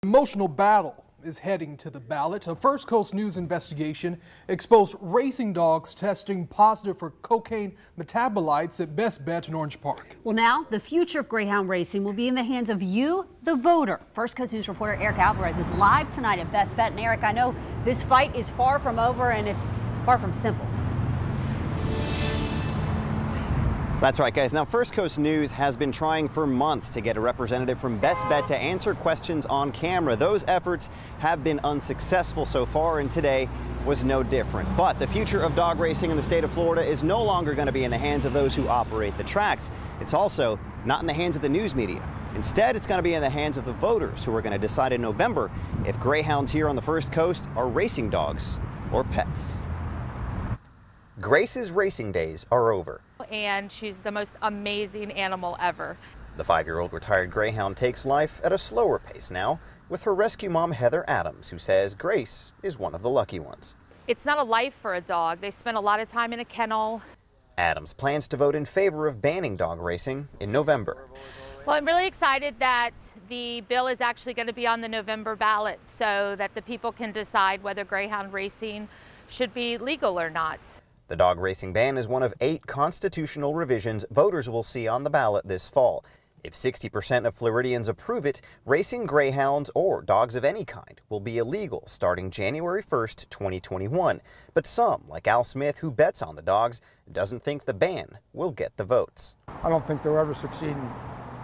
Emotional battle is heading to the ballot. A First Coast News investigation exposed racing dogs testing positive for cocaine metabolites at Best Bet in Orange Park. Well, now the future of greyhound racing will be in the hands of you, the voter. First Coast News reporter Eric Alvarez is live tonight at Best Bet. And Eric, I know this fight is far from over and it's far from simple. That's right, guys. Now, First Coast News has been trying for months to get a representative from Best Bet to answer questions on camera. Those efforts have been unsuccessful so far, and today was no different. But the future of dog racing in the state of Florida is no longer going to be in the hands of those who operate the tracks. It's also not in the hands of the news media. Instead, it's going to be in the hands of the voters who are going to decide in November if greyhounds here on the First Coast are racing dogs or pets. Grace's racing days are over. And she's the most amazing animal ever. The 5-year-old retired greyhound takes life at a slower pace now, with her rescue mom Heather Adams, who says Grace is one of the lucky ones. It's not a life for a dog. They spend a lot of time in a kennel. Adams plans to vote in favor of banning dog racing in November. Well, I'm really excited that the bill is actually going to be on the November ballot so that the people can decide whether greyhound racing should be legal or not. The dog racing ban is one of 8 constitutional revisions voters will see on the ballot this fall. If 60% of Floridians approve it, racing greyhounds or dogs of any kind will be illegal starting January 1st, 2021. But some, like Al Smith, who bets on the dogs, doesn't think the ban will get the votes. I don't think they'll ever succeed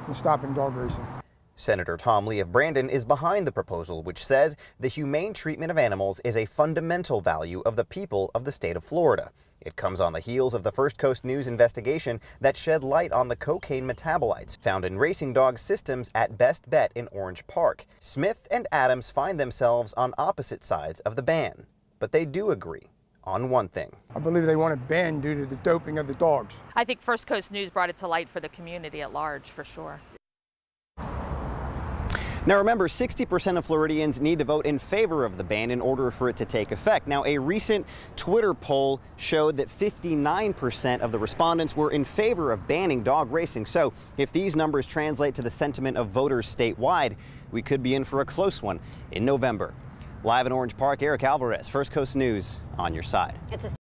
in stopping dog racing. Senator Tom Lee of Brandon is behind the proposal, which says the humane treatment of animals is a fundamental value of the people of the state of Florida. It comes on the heels of the First Coast News investigation that shed light on the cocaine metabolites found in racing dog systems at Best Bet in Orange Park. Smith and Adams find themselves on opposite sides of the ban, but they do agree on one thing. I believe they want it banned due to the doping of the dogs. I think First Coast News brought it to light for the community at large, for sure. Now remember, 60% of Floridians need to vote in favor of the ban in order for it to take effect. Now, a recent Twitter poll showed that 59% of the respondents were in favor of banning dog racing. So if these numbers translate to the sentiment of voters statewide, we could be in for a close one in November. Live in Orange Park, Eric Alvarez, First Coast News, on your side.